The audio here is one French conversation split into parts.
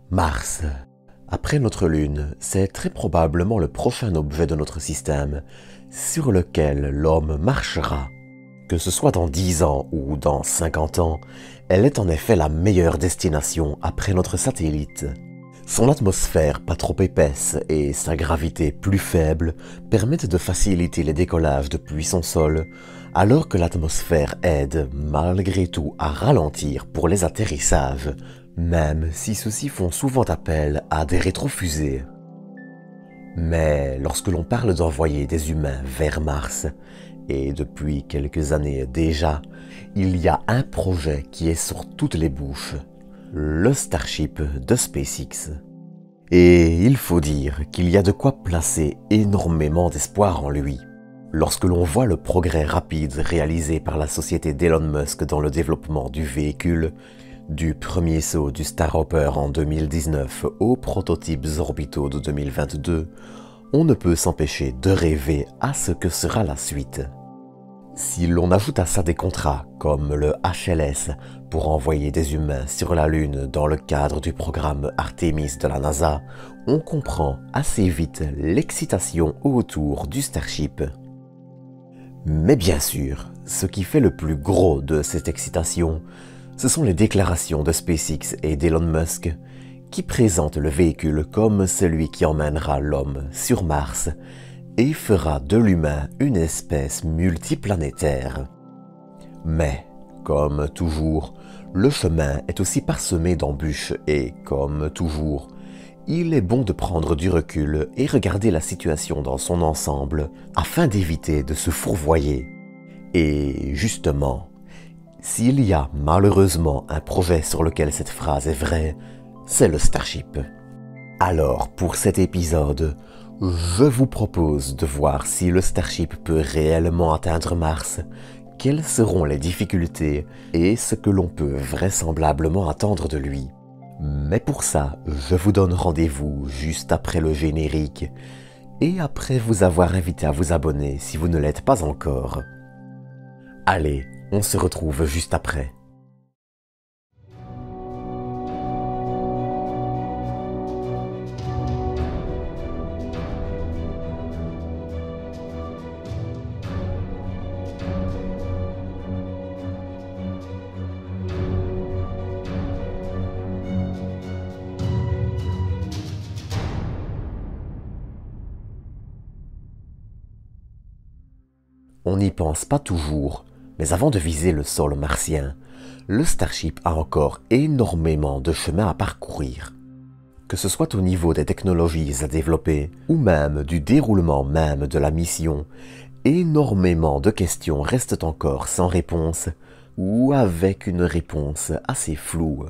Mars. Après notre Lune, c'est très probablement le prochain objet de notre système sur lequel l'homme marchera. Que ce soit dans 10 ans ou dans 50 ans, elle est en effet la meilleure destination après notre satellite. Son atmosphère pas trop épaisse et sa gravité plus faible permettent de faciliter les décollages depuis son sol, alors que l'atmosphère aide malgré tout à ralentir pour les atterrissages, même si ceux-ci font souvent appel à des rétrofusées. Mais lorsque l'on parle d'envoyer des humains vers Mars, et depuis quelques années déjà, il y a un projet qui est sur toutes les bouches, le Starship de SpaceX. Et il faut dire qu'il y a de quoi placer énormément d'espoir en lui. Lorsque l'on voit le progrès rapide réalisé par la société d'Elon Musk dans le développement du véhicule, du premier saut du Starhopper en 2019 aux prototypes orbitaux de 2022, on ne peut s'empêcher de rêver à ce que sera la suite. Si l'on ajoute à ça des contrats comme le HLS pour envoyer des humains sur la Lune dans le cadre du programme Artemis de la NASA, on comprend assez vite l'excitation autour du Starship. Mais bien sûr, ce qui fait le plus gros de cette excitation, ce sont les déclarations de SpaceX et d'Elon Musk qui présentent le véhicule comme celui qui emmènera l'homme sur Mars et fera de l'humain une espèce multiplanétaire. Mais, comme toujours, le chemin est aussi parsemé d'embûches et, comme toujours, il est bon de prendre du recul et regarder la situation dans son ensemble afin d'éviter de se fourvoyer. Et justement, s'il y a malheureusement un projet sur lequel cette phrase est vraie, c'est le Starship. Alors, pour cet épisode, je vous propose de voir si le Starship peut réellement atteindre Mars, quelles seront les difficultés et ce que l'on peut vraisemblablement attendre de lui. Mais pour ça, je vous donne rendez-vous juste après le générique et après vous avoir invité à vous abonner si vous ne l'êtes pas encore. Allez, on se retrouve juste après. On n'y pense pas toujours, mais avant de viser le sol martien, le Starship a encore énormément de chemin à parcourir. Que ce soit au niveau des technologies à développer, ou même du déroulement même de la mission, énormément de questions restent encore sans réponse, ou avec une réponse assez floue.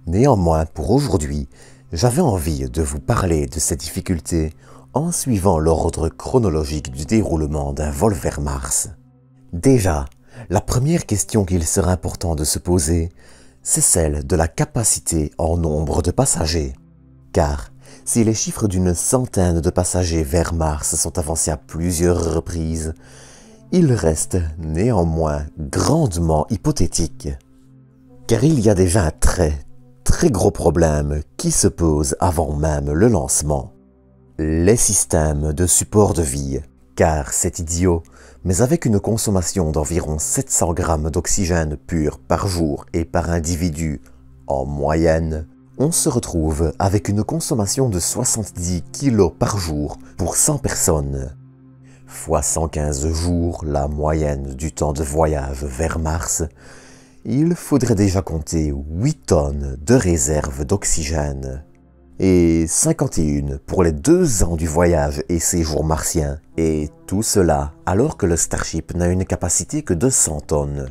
Néanmoins, pour aujourd'hui, j'avais envie de vous parler de ces difficultés en suivant l'ordre chronologique du déroulement d'un vol vers Mars. Déjà, la première question qu'il sera important de se poser, c'est celle de la capacité en nombre de passagers. Car, si les chiffres d'une centaine de passagers vers Mars sont avancés à plusieurs reprises, ils restent néanmoins grandement hypothétiques. Car il y a déjà un très gros problème qui se pose avant même le lancement. Les systèmes de support de vie, car c'est idiot, mais avec une consommation d'environ 700 grammes d'oxygène pur par jour et par individu en moyenne, on se retrouve avec une consommation de 70 kg par jour pour 100 personnes. Fois 115 jours, la moyenne du temps de voyage vers Mars, il faudrait déjà compter 8 tonnes de réserve d'oxygène. Et 51 pour les 2 ans du voyage et séjour martien, et tout cela alors que le Starship n'a une capacité que de 100 tonnes.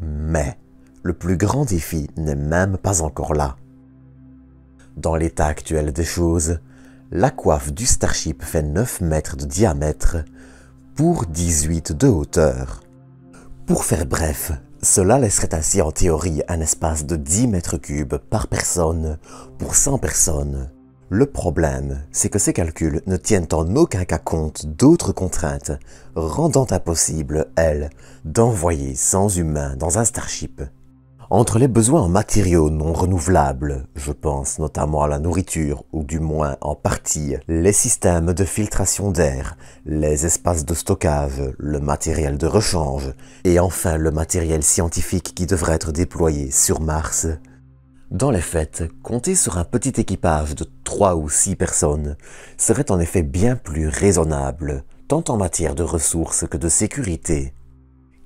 Mais le plus grand défi n'est même pas encore là. Dans l'état actuel des choses, la coiffe du Starship fait 9 mètres de diamètre pour 18 de hauteur. Pour faire bref, cela laisserait ainsi en théorie un espace de 10 mètres cubes par personne pour 100 personnes. Le problème, c'est que ces calculs ne tiennent en aucun cas compte d'autres contraintes, rendant impossible, elles, d'envoyer 100 humains dans un Starship. Entre les besoins en matériaux non renouvelables, je pense notamment à la nourriture ou du moins en partie, les systèmes de filtration d'air, les espaces de stockage, le matériel de rechange et enfin le matériel scientifique qui devrait être déployé sur Mars. Dans les faits, compter sur un petit équipage de 3 ou 6 personnes serait en effet bien plus raisonnable, tant en matière de ressources que de sécurité.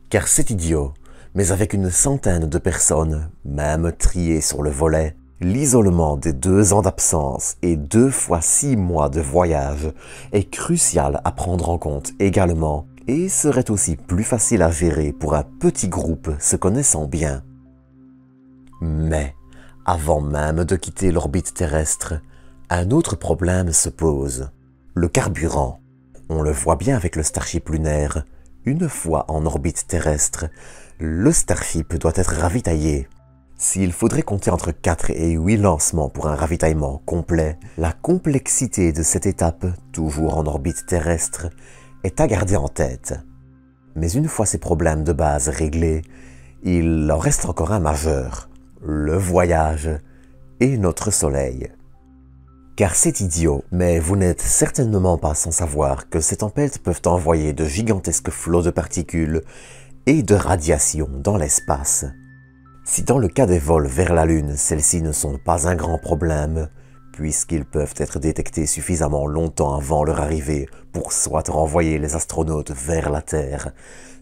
Car c'est idiot, mais avec une centaine de personnes, même triées sur le volet, l'isolement des 2 ans d'absence et 2 fois 6 mois de voyage est crucial à prendre en compte également et serait aussi plus facile à gérer pour un petit groupe se connaissant bien. Mais, avant même de quitter l'orbite terrestre, un autre problème se pose, le carburant. On le voit bien avec le Starship lunaire. Une fois en orbite terrestre, le Starship doit être ravitaillé. S'il faudrait compter entre 4 et 8 lancements pour un ravitaillement complet, la complexité de cette étape, toujours en orbite terrestre, est à garder en tête. Mais une fois ces problèmes de base réglés, il en reste encore un majeur, le voyage et notre Soleil. Car c'est idiot, mais vous n'êtes certainement pas sans savoir que ces tempêtes peuvent envoyer de gigantesques flots de particules et de radiation dans l'espace. Si dans le cas des vols vers la Lune, celles-ci ne sont pas un grand problème, puisqu'ils peuvent être détectés suffisamment longtemps avant leur arrivée pour soit renvoyer les astronautes vers la Terre,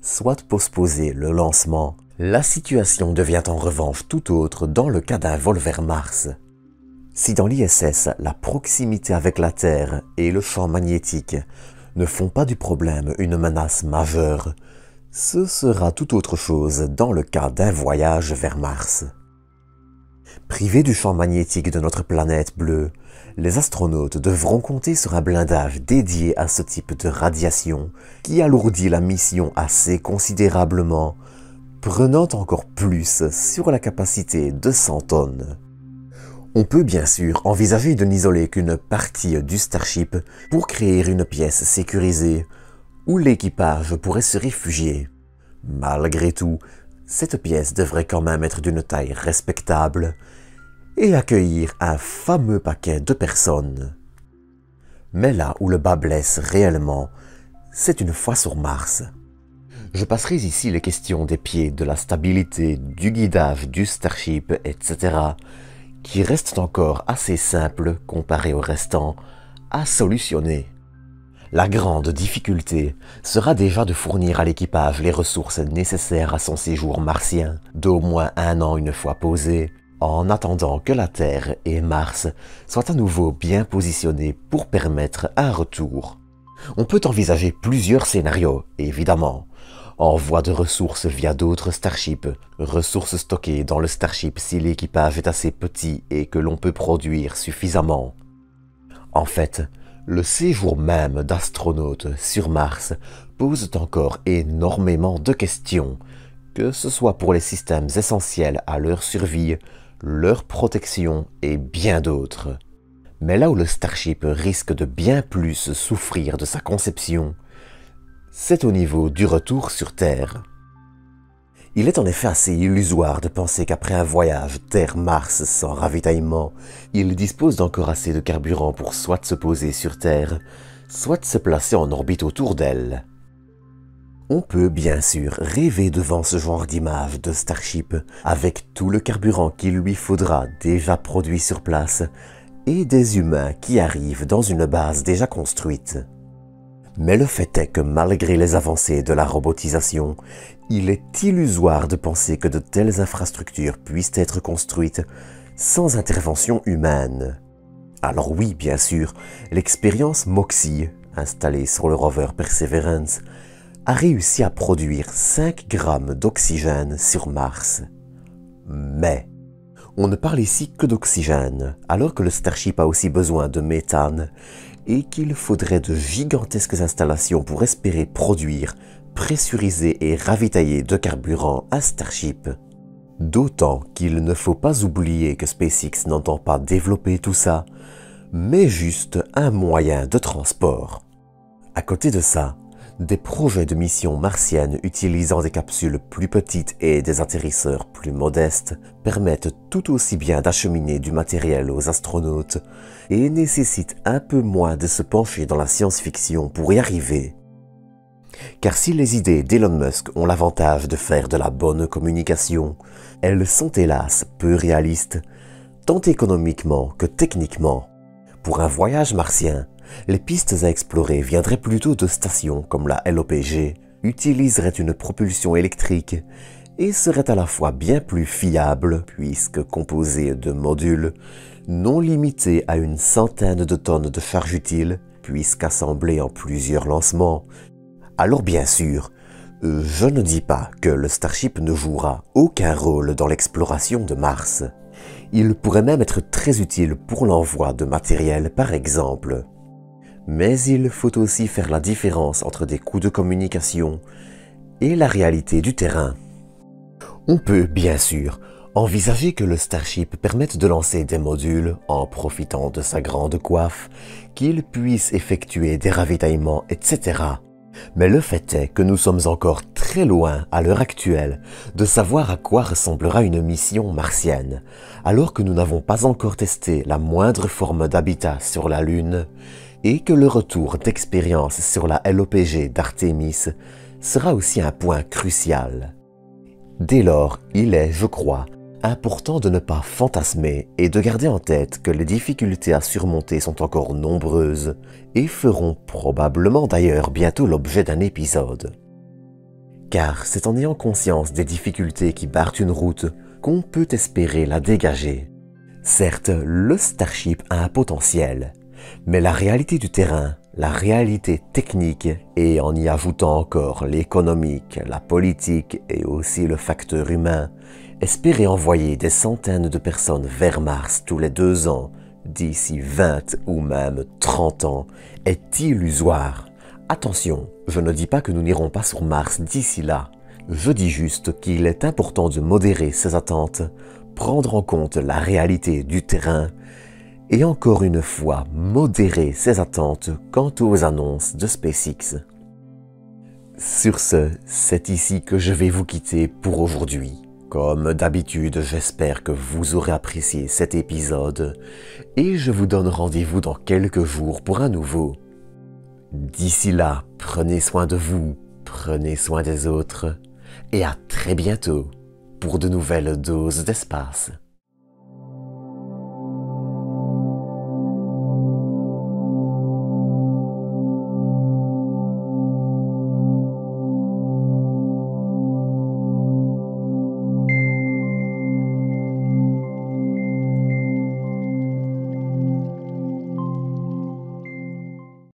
soit postposer le lancement, la situation devient en revanche tout autre dans le cas d'un vol vers Mars. Si dans l'ISS, la proximité avec la Terre et le champ magnétique ne font pas du problème une menace majeure, ce sera tout autre chose dans le cas d'un voyage vers Mars. Privés du champ magnétique de notre planète bleue, les astronautes devront compter sur un blindage dédié à ce type de radiation qui alourdit la mission assez considérablement, prenant encore plus sur la capacité de 100 tonnes. On peut bien sûr envisager de n'isoler qu'une partie du Starship pour créer une pièce sécurisée où l'équipage pourrait se réfugier. Malgré tout, cette pièce devrait quand même être d'une taille respectable et accueillir un fameux paquet de personnes. Mais là où le bas blesse réellement, c'est une fois sur Mars. Je passerai ici les questions des pieds, de la stabilité, du guidage du Starship, etc., qui restent encore assez simples comparés au restant à solutionner. La grande difficulté sera déjà de fournir à l'équipage les ressources nécessaires à son séjour martien d'au moins 1 an une fois posé, en attendant que la Terre et Mars soient à nouveau bien positionnés pour permettre un retour. On peut envisager plusieurs scénarios, évidemment. Envoi de ressources via d'autres starships, ressources stockées dans le Starship si l'équipage est assez petit et que l'on peut produire suffisamment. En fait, le séjour même d'astronautes sur Mars pose encore énormément de questions, que ce soit pour les systèmes essentiels à leur survie, leur protection et bien d'autres. Mais là où le Starship risque de bien plus souffrir de sa conception, c'est au niveau du retour sur Terre. Il est en effet assez illusoire de penser qu'après un voyage Terre-Mars sans ravitaillement, il dispose d'encore assez de carburant pour soit se poser sur Terre, soit se placer en orbite autour d'elle. On peut bien sûr rêver devant ce genre d'image de Starship, avec tout le carburant qu'il lui faudra déjà produit sur place, et des humains qui arrivent dans une base déjà construite. Mais le fait est que malgré les avancées de la robotisation, il est illusoire de penser que de telles infrastructures puissent être construites sans intervention humaine. Alors oui, bien sûr, l'expérience MOXIE, installée sur le rover Perseverance, a réussi à produire 5 grammes d'oxygène sur Mars. Mais on ne parle ici que d'oxygène, alors que le Starship a aussi besoin de méthane, et qu'il faudrait de gigantesques installations pour espérer produire, pressuriser et ravitailler de carburant un Starship. D'autant qu'il ne faut pas oublier que SpaceX n'entend pas développer tout ça, mais juste un moyen de transport. À côté de ça, Des projets de mission martienne utilisant des capsules plus petites et des atterrisseurs plus modestes permettent tout aussi bien d'acheminer du matériel aux astronautes et nécessitent un peu moins de se pencher dans la science-fiction pour y arriver. Car si les idées d'Elon Musk ont l'avantage de faire de la bonne communication, elles sont hélas peu réalistes, tant économiquement que techniquement. Pour un voyage martien, les pistes à explorer viendraient plutôt de stations comme la LOPG, utiliseraient une propulsion électrique et seraient à la fois bien plus fiables puisque composées de modules non limités à une centaine de tonnes de charge utile puisqu'assemblés en plusieurs lancements. Alors bien sûr, je ne dis pas que le Starship ne jouera aucun rôle dans l'exploration de Mars. Il pourrait même être très utile pour l'envoi de matériel par exemple. Mais il faut aussi faire la différence entre des coûts de communication et la réalité du terrain. On peut bien sûr envisager que le Starship permette de lancer des modules en profitant de sa grande coiffe, qu'il puisse effectuer des ravitaillements, etc. Mais le fait est que nous sommes encore très loin à l'heure actuelle de savoir à quoi ressemblera une mission martienne, alors que nous n'avons pas encore testé la moindre forme d'habitat sur la Lune et que le retour d'expérience sur la LOPG d'Artemis sera aussi un point crucial. Dès lors, il est, je crois, important de ne pas fantasmer et de garder en tête que les difficultés à surmonter sont encore nombreuses et feront probablement d'ailleurs bientôt l'objet d'un épisode. Car c'est en ayant conscience des difficultés qui barrent une route qu'on peut espérer la dégager. Certes, le Starship a un potentiel, mais la réalité du terrain, la réalité technique et en y ajoutant encore l'économique, la politique et aussi le facteur humain, espérer envoyer des centaines de personnes vers Mars tous les 2 ans, d'ici 20 ou même 30 ans, est illusoire. Attention, je ne dis pas que nous n'irons pas sur Mars d'ici là. Je dis juste qu'il est important de modérer ses attentes, prendre en compte la réalité du terrain et encore une fois modérer ses attentes quant aux annonces de SpaceX. Sur ce, c'est ici que je vais vous quitter pour aujourd'hui. Comme d'habitude, j'espère que vous aurez apprécié cet épisode et je vous donne rendez-vous dans quelques jours pour un nouveau. D'ici là, prenez soin de vous, prenez soin des autres et à très bientôt pour de nouvelles doses d'espace.